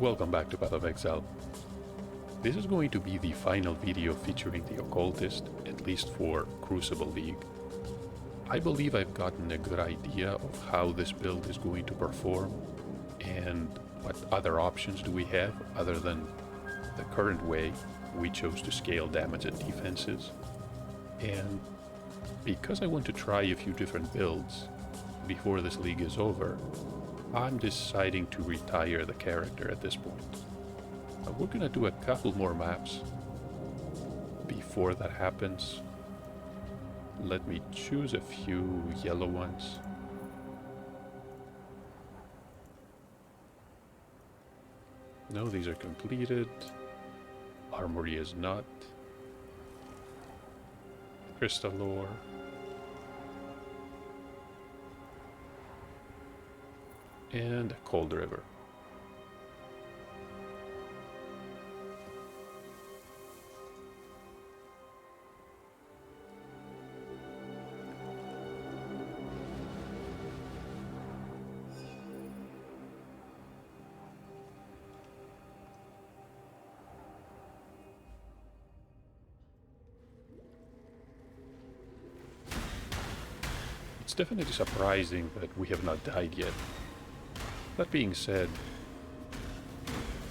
Welcome back to Path of Exile. This is going to be the final video featuring the Occultist, at least for Crucible League. I believe I've gotten a good idea of how this build is going to perform and what other options do we have other than the current way we chose to scale damage and defenses. And because I want to try a few different builds before this league is over, I'm deciding to retire the character at this point. We're gonna do a couple more maps before that happens. Let me choose a few yellow ones. No, these are completed. Armory is not. Crystal ore. And a cold river. It's definitely surprising that we have not died yet. That being said,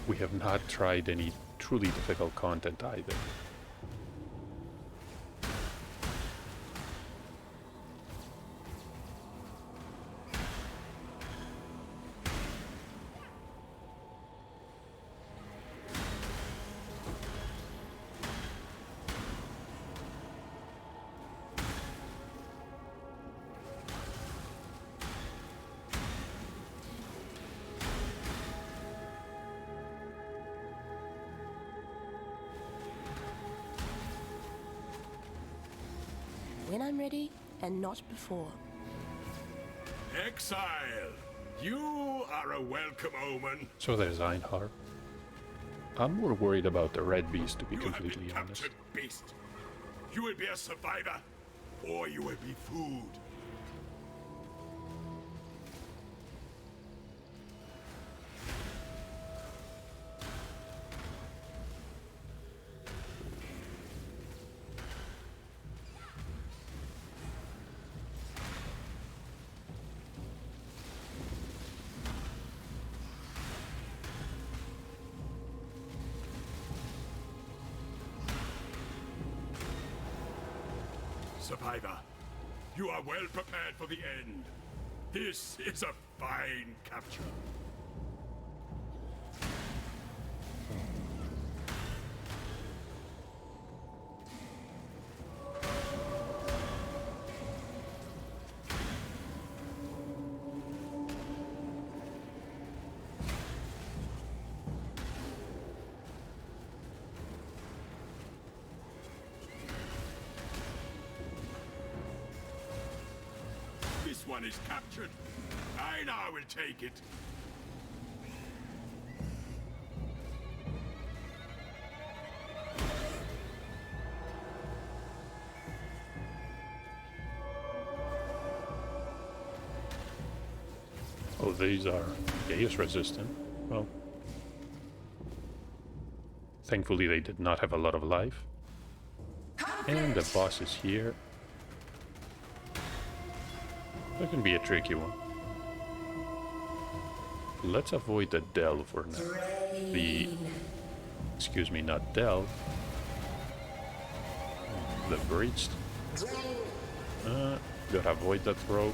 we have not tried any truly difficult content either. When I'm ready, and not before. Exile! You are a welcome omen. So there's Einhar. I'm more worried about the red beast, to be You have completely been honest. captured, beast. You will be a survivor, or you will be food. Survivor, you are well prepared for the end. This is a fine capture. This one is captured. I now will take it. Oh, these are Chaos resistant. Well, thankfully they did not have a lot of life. And the boss is here. That can be a tricky one. Let's avoid the delve for now. Excuse me, not delve. The breached. Gotta avoid that throw.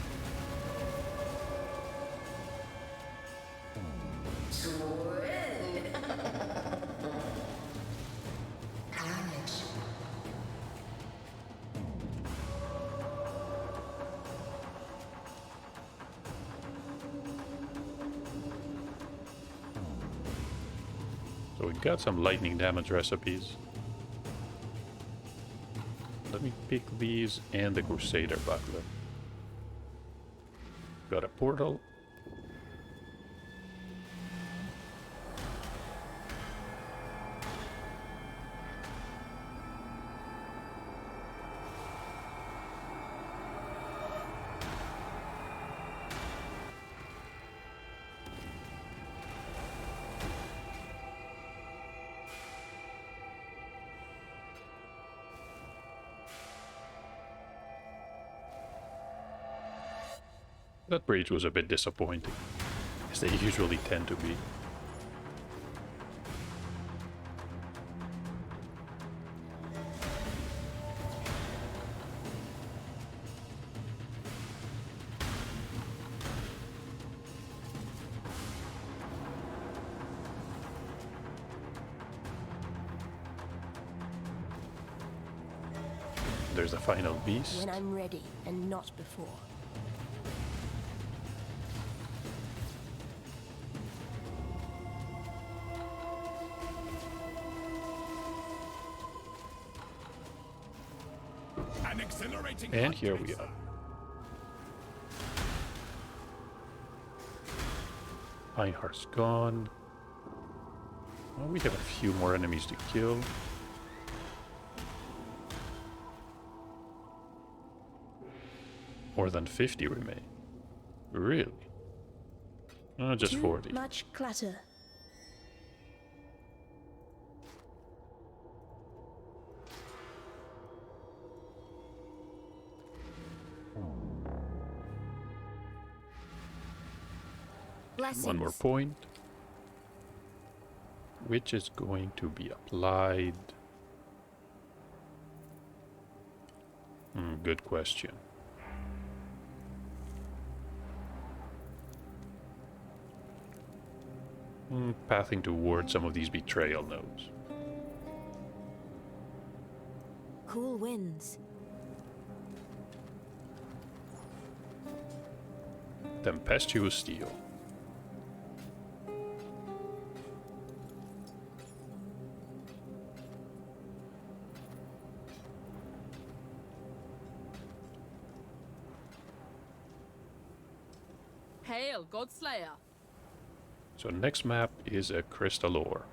So we got some lightning damage recipes. Let me pick these and the Crusader Buckler. Got a portal. That bridge was a bit disappointing, as they usually tend to be. There's the final beast. When I'm ready and not before. An exhilarating And hunt, here we Exile. are. Einhardt's gone. Well, we have a few more enemies to kill. More than 50 remain. Really? Just Too 40. much clutter. Blessings. One more point. Which is going to be applied? Good question. Pathing towards some of these betrayal nodes. Cool winds. Tempestuous steel. Hail, Godslayer! So next map is a crystal ore.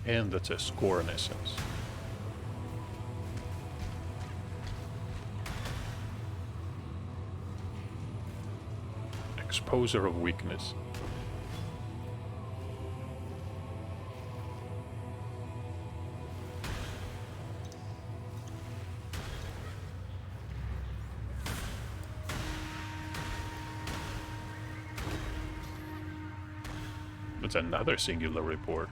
And that's a Scorn essence. Exposer of weakness. That's another singular report.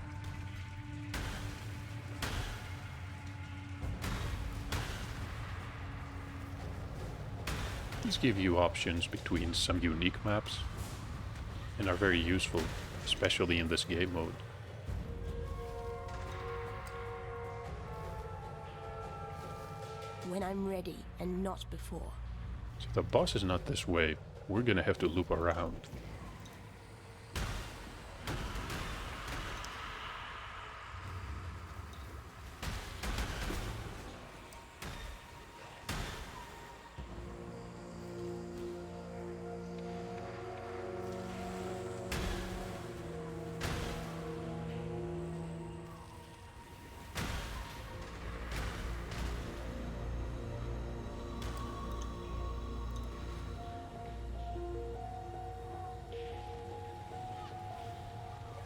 These give you options between some unique maps and are very useful, especially in this game mode. When I'm ready and not before. So the boss is not this way. We're gonna have to loop around.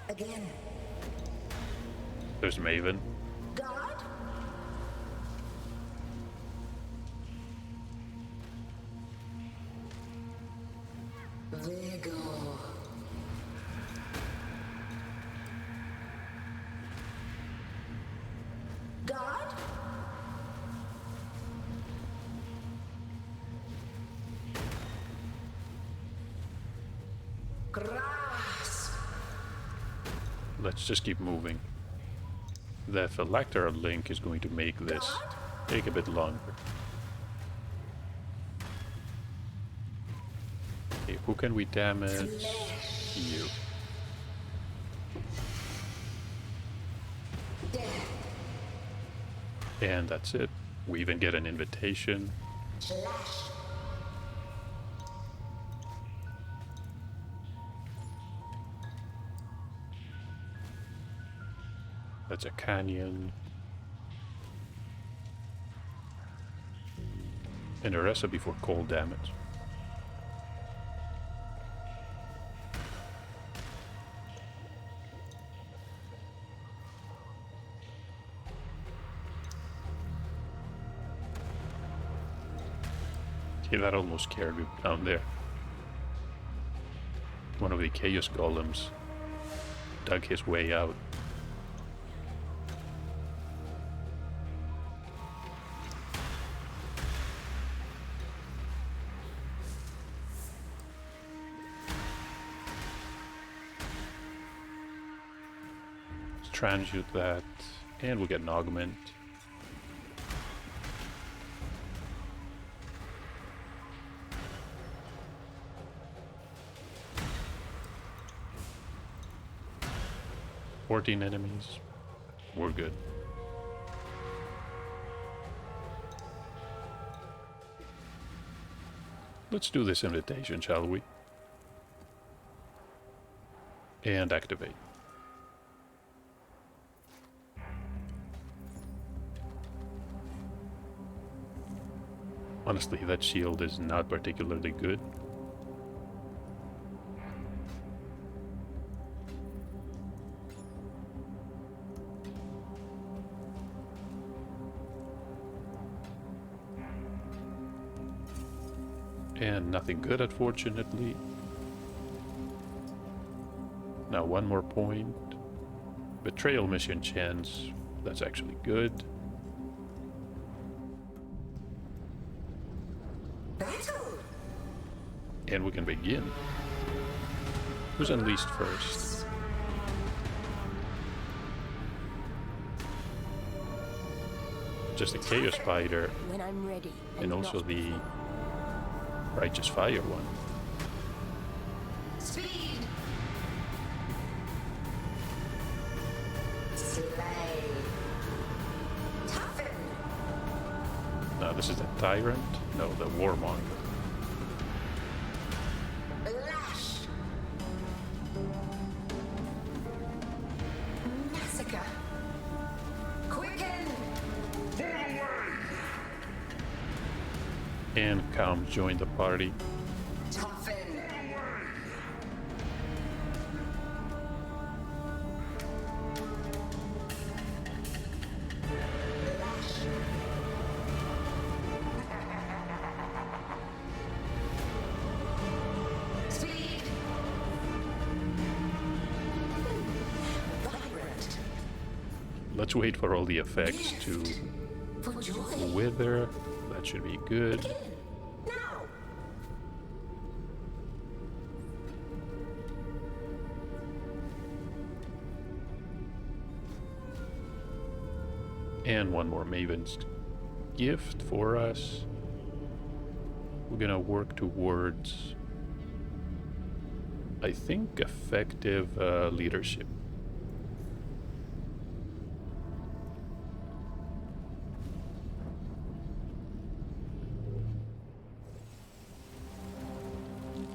Again. There's Maven. God? Vigor. Grass. Let's just keep moving. The phylacteral link is going to make this take a bit longer. Okay, who can we damage? You. And that's it. We even get an invitation. Slash. That's a canyon. And a recipe for cold damage. Okay, that almost scared me down there. One of the chaos golems dug his way out. Transmute that, and we'll get an augment. "14 enemies. We're good. Let's do this invitation, shall we? And activate. Honestly, that shield is not particularly good. And nothing good, unfortunately. Now one more point. Betrayal mission chance. That's actually good. Battle. And we can begin. Who's unleashed first? Just a Chaos Spider, When I'm ready. and also not the before. Righteous Fire one. Speed. Slay. Toughen. Now this is the Tyrant? No, the Warmonger. Lash. Massacre. Quicken. And Calm joined the party. Toughen. Lash. Speed. Vibrant. Let's wait for all the effects to For joy. wither. That should be good. Begin. Now. And one more Maven's gift for us. We're gonna work towards, I think, effective leadership.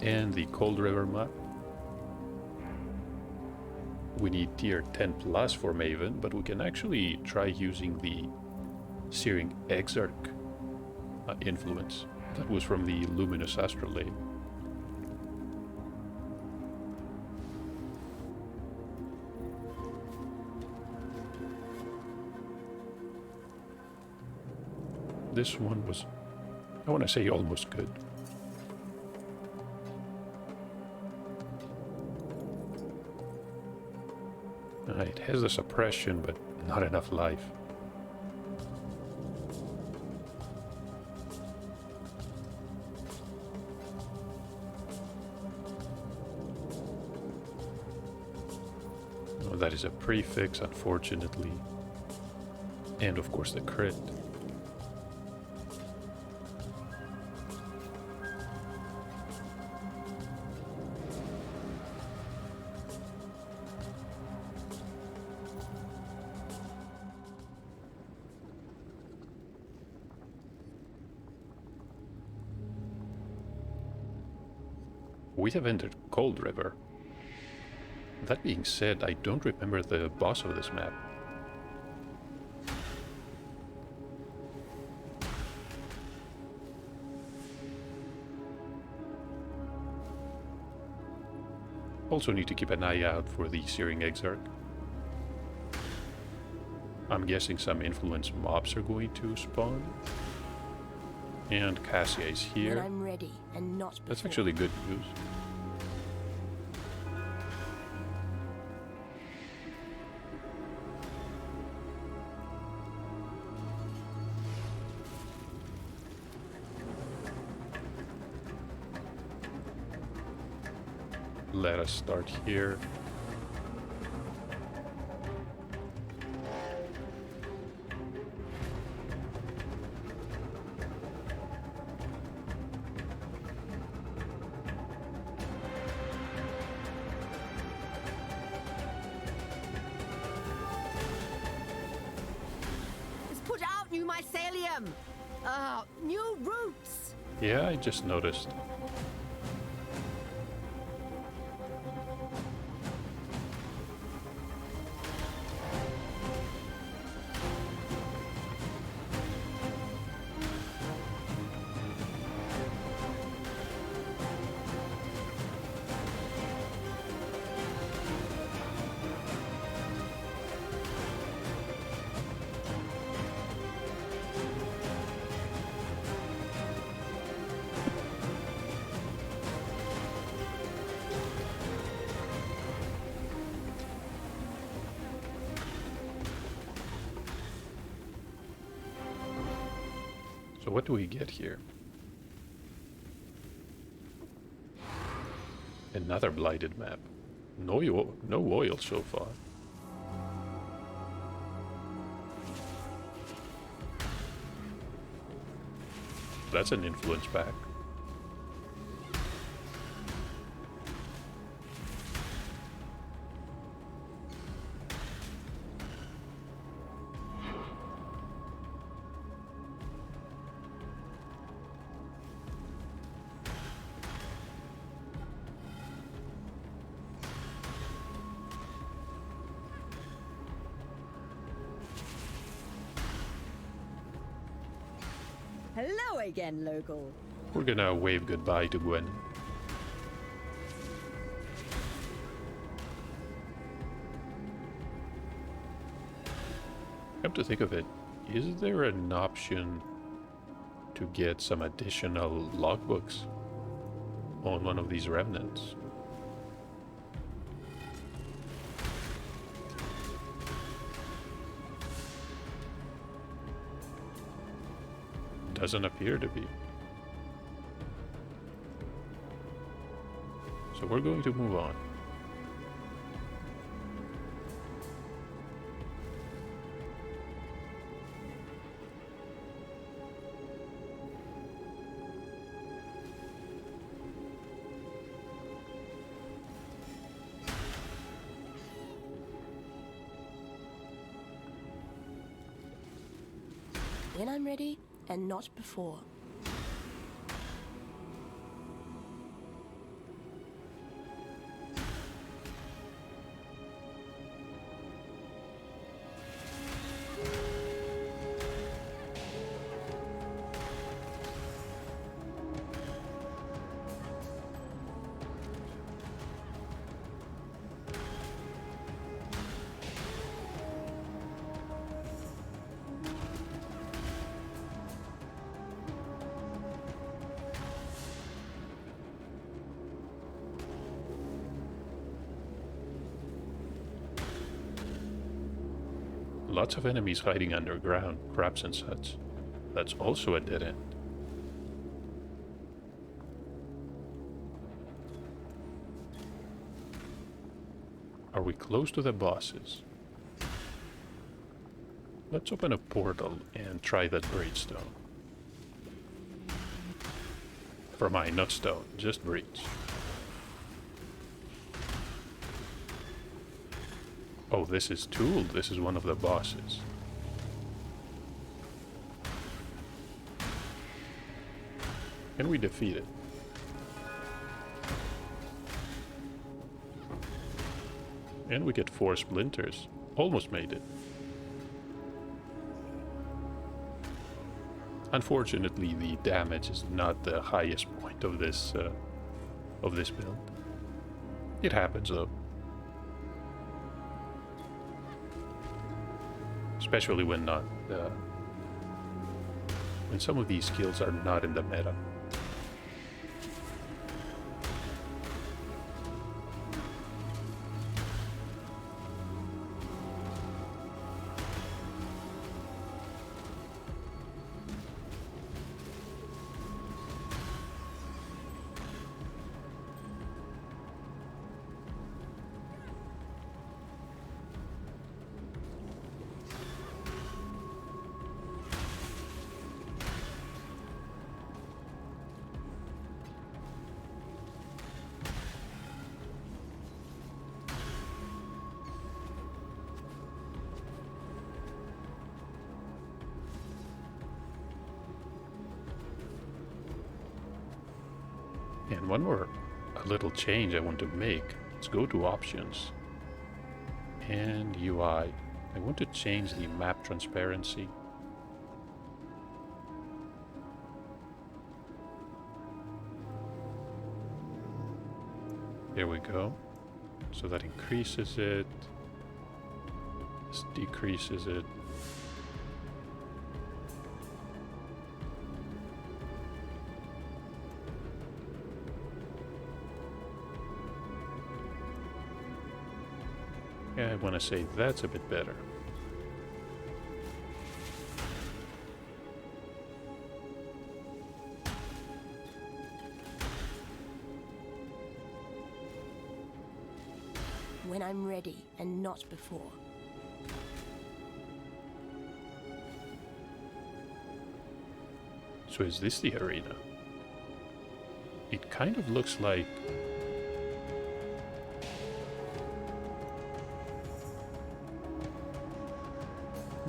And the Cold River map. We need tier 10 plus for Maven, but we can actually try using the Searing Exarch influence. That was from the Luminous Astrolabe. This one was, I want to say, almost good. It has the suppression, but not enough life. That is a prefix, unfortunately. And of course the crit. We have entered Cold River. That being said, I don't remember the boss of this map. Also need to keep an eye out for the Searing Exarch. I'm guessing some influence mobs are going to spawn. And Cassia is When here. I'm ready and not before. That's actually good news. Let us start here. It's put out new mycelium. New roots. Yeah, I just noticed. So what do we get here? Another blighted map. No oil so far. That's an influence pack. Hello again, local. We're gonna wave goodbye to Gwen. Come to think of it, is there an option to get some additional logbooks on one of these remnants? Doesn't appear to be. So we're going to move on. When I'm ready and not before. Lots of enemies hiding underground, traps and such. That's also a dead end. Are we close to the bosses? Let's open a portal and try that Breachstone. For mine, not stone, just breach. Oh, this is Tool. This is one of the bosses. Can we defeat it? And we get 4 splinters. Almost made it. Unfortunately, the damage is not the highest point of this build. It happens though. Especially when not when some of these skills are not in the meta. And one more little change I want to make. Let's go to options and UI. I want to change the map transparency. There we go. So that increases it. This decreases it. I want to say that's a bit better. When I'm ready and not before. So is this the arena? It kind of looks like...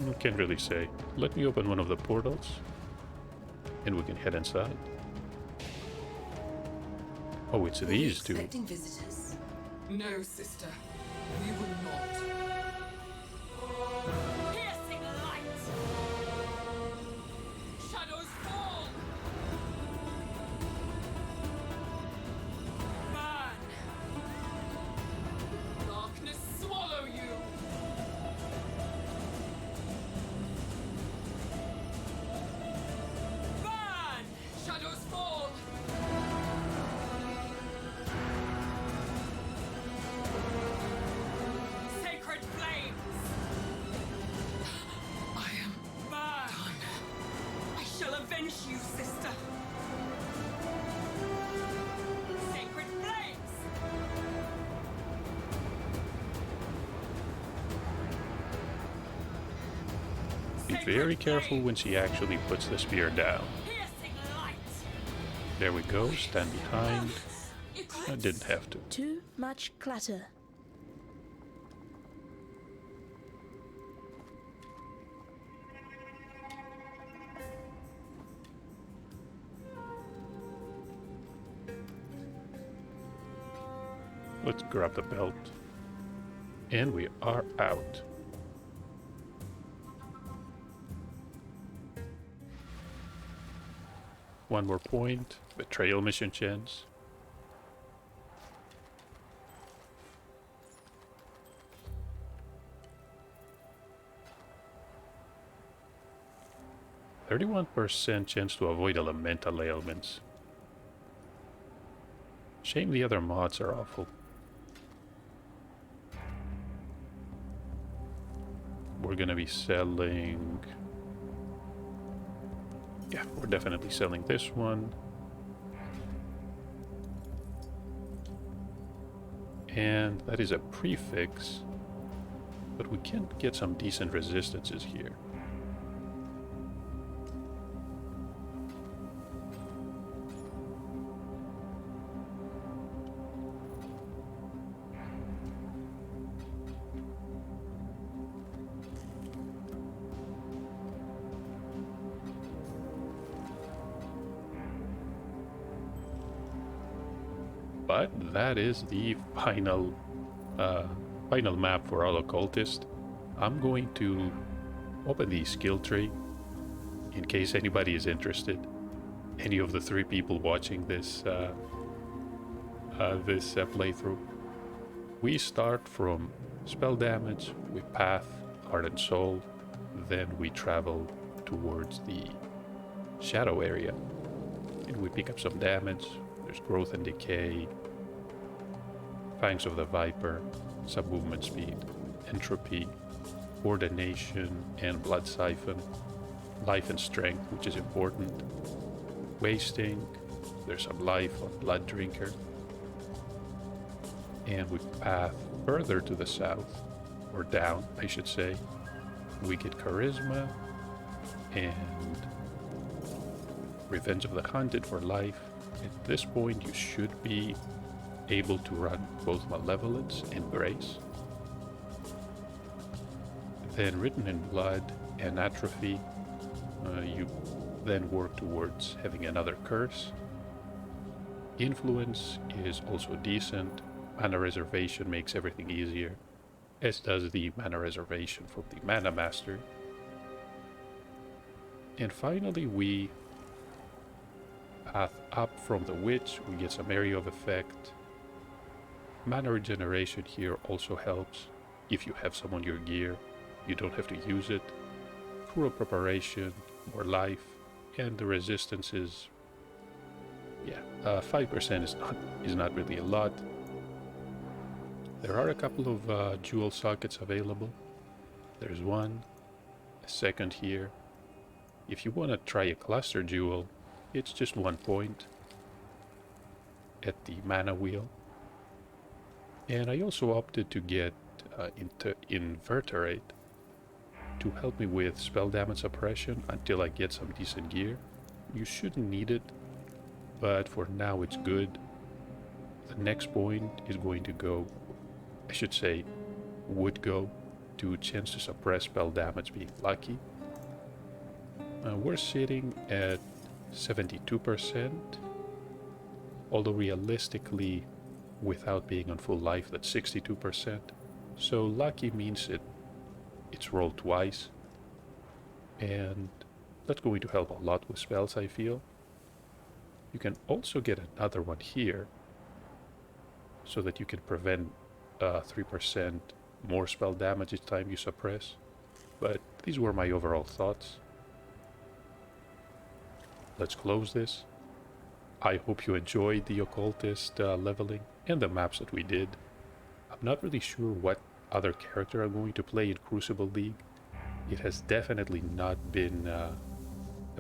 I can't really say. Let me open one of the portals and we can head inside. Oh, it's these two. Expecting visitors? No, sister. We will not. Piercing light! Shadows fall! Burn! Darkness swallow you! Burn! Shadows fall! Sacred flames! I am Burn! I shall avenge you, sister! Sacred flames! Be very careful when she actually puts the spear down. Piercing light! There we go, stand behind. I didn't have to. Too much clutter. Let's grab the belt. And we are out. One more point. Betrayal mission chance. %31% chance to avoid elemental ailments. Shame the other mods are awful. We're gonna be selling... Yeah, we're definitely selling this one. And that is a prefix, but we can get some decent resistances here. But that is the final map for all Occultist. I'm going to open the skill tree in case anybody is interested. Any of the 3 people watching this playthrough. We start from spell damage, we path heart and soul, then we travel towards the shadow area, and we pick up some damage. There's growth and decay, Fangs of the Viper, some movement speed, entropy, ordination and blood siphon, life and strength, which is important, wasting, there's some life on blood drinker, and we path further to the south, or down I should say. We get charisma and revenge of the hunted for life. At this point you should be able to run both malevolence and grace. Then written in blood and atrophy, you then work towards having another curse. Influence is also decent. Mana reservation makes everything easier, as does the mana reservation from the Mana Master. And finally we path up from the Witch. We get some area of effect. Mana regeneration here also helps. If you have some on your gear, you don't have to use it. Cruel preparation, more life, and the resistance is 5% is not really a lot. There are a couple of jewel sockets available. There's one, a second here. If you want to try a cluster jewel, it's just 1 point at the mana wheel. And I also opted to get Inverterate to help me with spell damage suppression until I get some decent gear. You shouldn't need it, but for now it's good. The next point is going to go, I should say, would go to chance to suppress spell damage being lucky. We're sitting at 72%, although realistically, without being on full life, that's 62%. So lucky means it's rolled twice, and that's going to help a lot with spells, I feel. You can also get another one here, so that you can prevent 3% more spell damage each time you suppress. But these were my overall thoughts. Let's close this. I hope you enjoyed the Occultist leveling and the maps that we did. I'm not really sure what other character I'm going to play in Crucible League. It has definitely not been a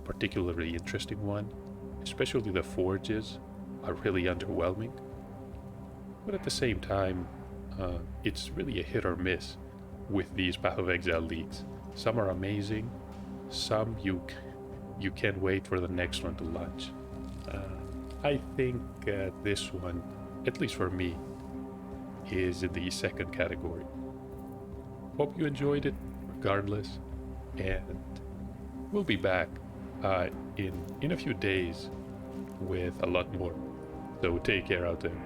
particularly interesting one. Especially the forges are really underwhelming. But at the same time, it's really a hit or miss with these Path of Exile leagues. Some are amazing, some you can't wait for the next one to launch. I think this one, at least for me, is in the second category. Hope you enjoyed it, regardless, and we'll be back in a few days with a lot more. So take care out there.